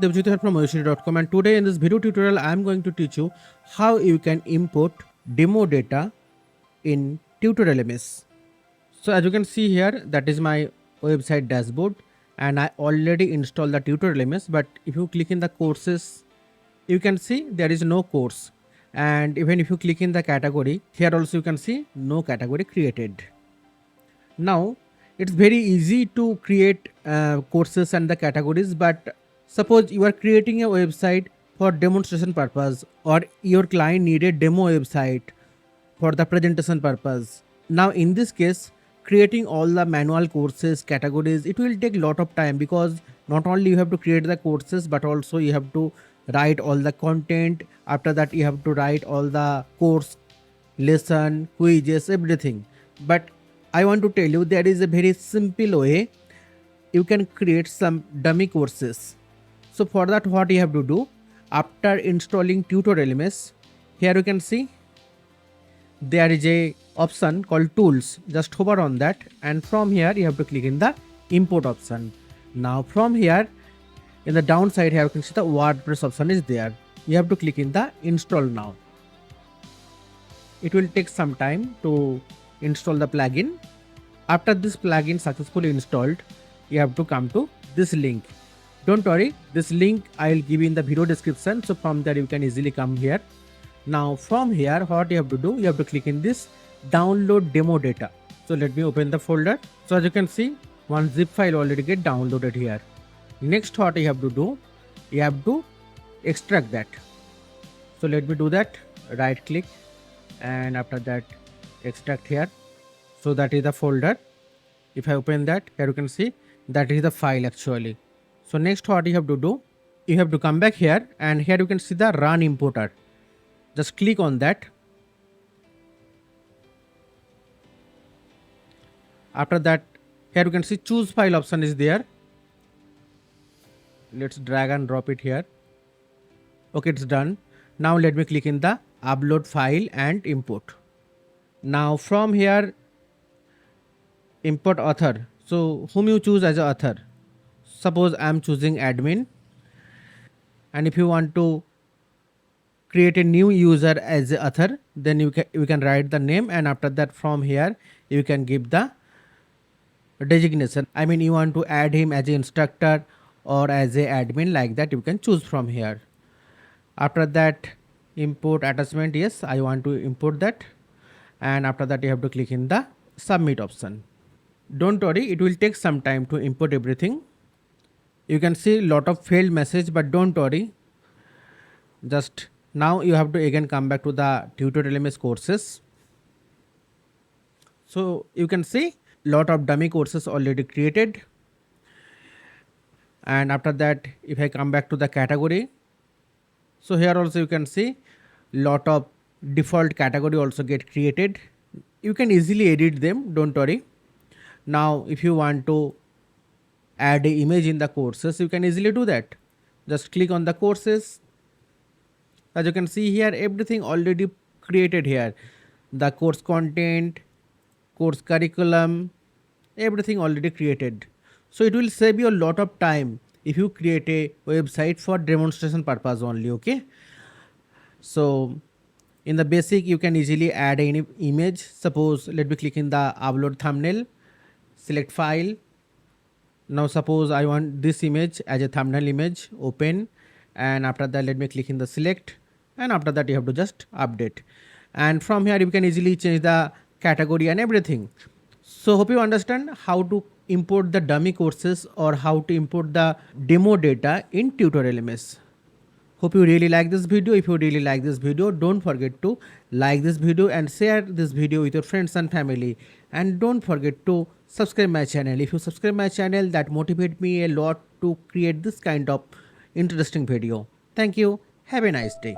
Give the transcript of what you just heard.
Devjit here from oyosiri.com, and today in this video tutorial I am going to teach you how you can import demo data in Tutor LMS. So as you can see here, that is my website dashboard and I already installed the Tutor LMS, but if you click in the courses, you can see there is no course, and even if you click in the category, here also you can see no category created. Now it's very easy to create courses and the categories, but suppose you are creating a website for demonstration purpose, or your client needed demo website for the presentation purpose. Now in this case, creating all the manual courses categories, it will take lot of time, because not only you have to create the courses but also you have to write all the content. After that you have to write all the course lesson quizzes everything. But I want to tell you there is a very simple way you can create some dummy courses. So for that, what you have to do, after installing Tutor LMS, here you can see there is a option called tools. Just hover on that, and from here you have to click in the import option. Now from here in the downside here you can see the WordPress option is there. You have to click in the install now. It will take some time to install the plugin. After this plugin successfully installed, you have to come to this link. Don't worry, this link I will give you in the video description, so from there you can easily come here. Now from here, what you have to do, you have to click in this download demo data. So let me open the folder. So as you can see, one zip file already get downloaded here. Next, what you have to do, you have to extract that. So let me do that. Right click, and after that extract here. So that is the folder. If I open that, here you can see that is the file actually. So next, what you have to do, you have to come back here, and here you can see the run importer. Just click on that. After that, here you can see choose file option is there. Let's drag and drop it here. Okay, it's done. Now let me click in the upload file and import. Now from here, import author. So whom you choose as a author. Suppose I am choosing admin, and if you want to create a new user as a author, then you can write the name, and after that from here you can give the designation. I mean, you want to add him as an instructor or as a admin, like that you can choose from here. After that, import attachment. Yes, I want to import that, and after that you have to click in the submit option. Don't worry, it will take some time to import everything. You can see lot of failed message, but don't worry. Just now you have to again come back to the Tutor LMS courses. So you can see lot of dummy courses already created. And after that, if I come back to the category, so here also you can see lot of default category also get created. You can easily edit them, don't worry. Now if you want to add an image in the courses, you can easily do that. Just click on the courses. As you can see here, everything already created here. The course content, course curriculum, everything already created. So it will save you a lot of time if you create a website for demonstration purpose only. Okay. So in the basic, you can easily add any image. Suppose let me click in the upload thumbnail, select file. Now suppose I want this image as a thumbnail image, open, and after that let me click in the select, and after that you have to just update, and from here you can easily change the category and everything. So hope you understand how to import the dummy courses or how to import the demo data in Tutor LMS. Hope you really like this video. If you really like this video, don't forget to like this video and share this video with your friends and family. And don't forget to subscribe my channel. If you subscribe my channel, that motivates me a lot to create this kind of interesting video. Thank you. Have a nice day.